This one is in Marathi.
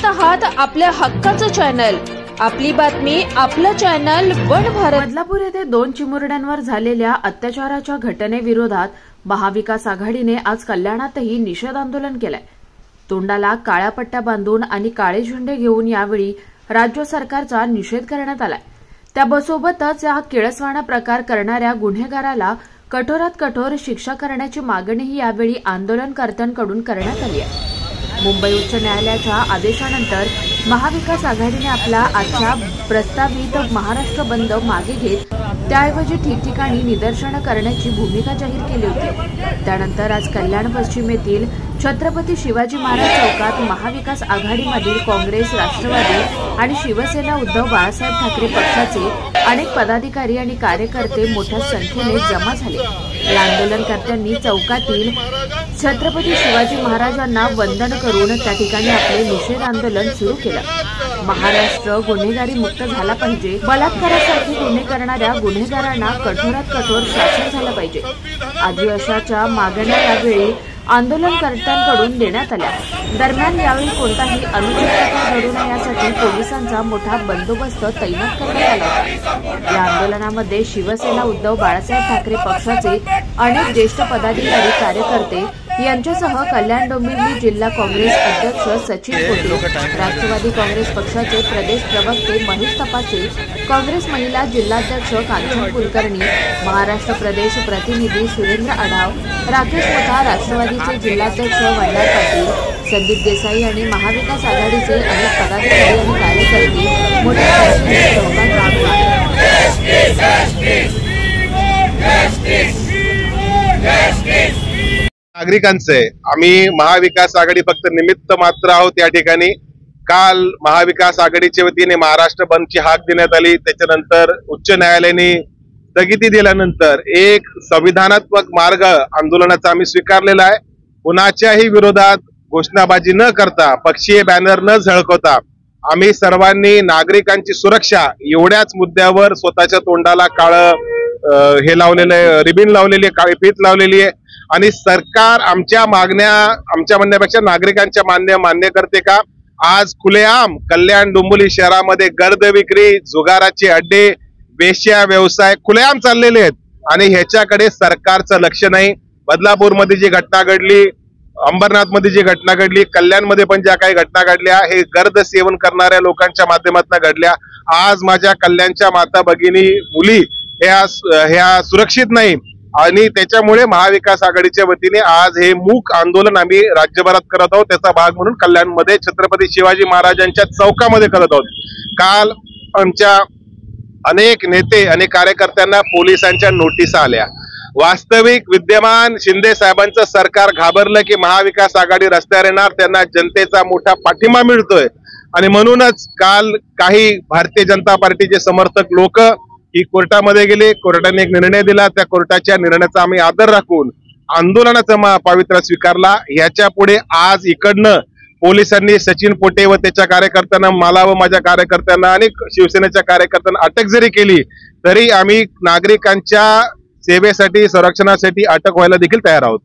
पाहत आहात आपल्या हक्काचं चॅनल, आपली बातमी आपलं चॅनल वन भारत। बदलापूर येथे 2 चिमुरड्यांवर झालेल्या अत्याचाराच्या घटनेविरोधात महाविकास आघाडीने आज कल्याणातही निषेध आंदोलन केलंय। तोंडाला काळ्या पट्ट्या बांधून आणि काळे झेंडे घेऊन यावेळी राज्य सरकारचा निषेध करण्यात आलाय। त्यासोबतच या किळसवाणा प्रकार करणाऱ्या गुन्हेगाराला कठोरात कठोर शिक्षा करण्याची मागणीही यावेळी आंदोलनकर्त्यांकडून करण्यात आली आहे। मुंबई उच्च न्यायालयाच्या आदेशानंतर महाविकास आघाडीने आपला आजच्या प्रस्तावित महाराष्ट्र बंद मागे घेत त्याऐवजी ठिकठिकाणी निदर्शनं करण्याची भूमिका जाहीर केली होती। त्यानंतर आज कल्याण पश्चिम येथील छत्रपती शिवाजी महाराज चौकात महाविकास आघाडीमधील काँग्रेस, राष्ट्रवादी आणि शिवसेना उद्धव बाळासाहेब ठाकरे पक्षाचे अनेक पदाधिकारी आणि कार्यकर्ते मोठ्या संख्येने जमा झाले। या आंदोलनकर्त्यांनी चौकातील छत्रपती शिवाजी महाराजांना वंदन करून त्या ठिकाणी आपले निषेध आंदोलन सुरू केलं। महाराष्ट्र गुन्हेगारी मुक्त झाला पाहिजे, बलात्कारासारखे गुन्हे करणाऱ्या गुन्हेगारांना कठोरात कठोर शासन झालं पाहिजे आदी अशाच्या मागण्या यावेळी आंदोलनकर्त्यांकडून देण्यात आल्या। दरम्यान यावेळी कोणताही अनुचित प्रकार घडू नये यासाठी पोलिसांचा मोठा बंदोबस्त तैनात करण्यात आला होता। या आंदोलनामध्ये शिवसेना उद्धव बाळासाहेब ठाकरे पक्षाचे अनेक ज्येष्ठ पदाधिकारी, कार्यकर्ते यांच्यासह कल्याण डोंबिवली जिल्हा काँग्रेस अध्यक्ष सचिन पोटे, राष्ट्रवादी काँग्रेस पक्षाचे प्रदेश प्रवक्ते महेश तपासे, काँग्रेस महिला जिल्हाध्यक्ष कांचन कुलकर्णी, महाराष्ट्र प्रदेश प्रतिनिधी सुरेंद्र आढाव, राकेश मोथा, राष्ट्रवादीचे जिल्हाध्यक्ष वंडार पाटील, संदीप देसाई आणि महाविकास आघाडीचे अनेक पदाधिकारी आणि कार्यकर्ते मोठ्या संख्येने सहभागी झाले आहेत। नागरिकांचे आम्ही महाविकास आघाडी फक्त निमित्त मात्र आहोत। या ठिकाणी काल महाविकास आघाडीच्या वतीने महाराष्ट्र बंदची हाक देण्यात आली। त्याच्यानंतर उच्च न्यायालयाने स्थगिती दिल्यानंतर एक संविधानात्मक मार्ग आंदोलनाचा आम्ही स्वीकारलेला आहे। कुणाच्याही विरोधात घोषणाबाजी न करता, पक्षीय बॅनर न झळकवता आम्ही सर्वांनी नागरिकांची सुरक्षा एवढ्याच मुद्द्यावर स्वतःच्या तोंडाला काळं हे लावलेलं रिबीन लावलेली आहे, काळी फीत लावलेली आहे आणि सरकार आमच्या मागण्या, आमच्या म्हणण्यापेक्षा नागरिकांच्या मान्य करते का? आज खुलेआम कल्याण डोंबिवली शहरामध्ये गर्द विक्री, जुगाराचे अड्डे, वेश्या व्यवसाय खुलेआम चाललेले आहेत आणि ह्याच्याकडे सरकारचं लक्ष नाही। बदलापूरमध्ये जी घटना घडली, अंबरनाथमध्ये जी घटना घडली, कल्याणमध्ये पण ज्या काही घटना घडल्या हे गर्द सेवन करणाऱ्या लोकांच्या माध्यमातून घडल्या। आज माझ्या कल्याणच्या माता भगिनी, मुली ह्या सुरक्षित नाही आणि त्याच्यामुळे महाविकास आघाडीच्या वतीने आज हे मूक आंदोलन आम्ही राज्यभरात करत आहोत। त्याचा भाग म्हणून कल्याणमध्ये छत्रपती शिवाजी महाराजांच्या चौकामध्ये करत आहोत। काल आमच्या अनेक नेते आणि कार्यकर्त्यांना पोलिसांच्या नोटीस आल्या। वास्तविक विद्यमान शिंदे साहेबांचं सरकार घाबरलं की महाविकास आघाडी रस्त्यावर येणार, त्यांना जनतेचा मोठा पाठिंबा मिळतोय आणि म्हणूनच काल काही भारतीय जनता पार्टीचे समर्थक लोक ही कोर्टामध्ये गेले। कोर्टाने एक निर्णय दिला, त्या कोर्टाच्या निर्णयाचा आम्ही आदर राखून आंदोलनाचा पवित्रा स्वीकारला। याच्या पुढे आज इकडनं पोलिसांनी सचिन पोटे व त्याच्या कार्यकर्त्यांना, मला व माझ्या कार्यकर्त्यांना आणि शिवसेनेच्या कार्यकर्त्यांना अटक जरी केली तरी आम्ही नागरिकांच्या सेवेसाठी, संरक्षणासाठी अटक व्हायला देखील तयार आहोत।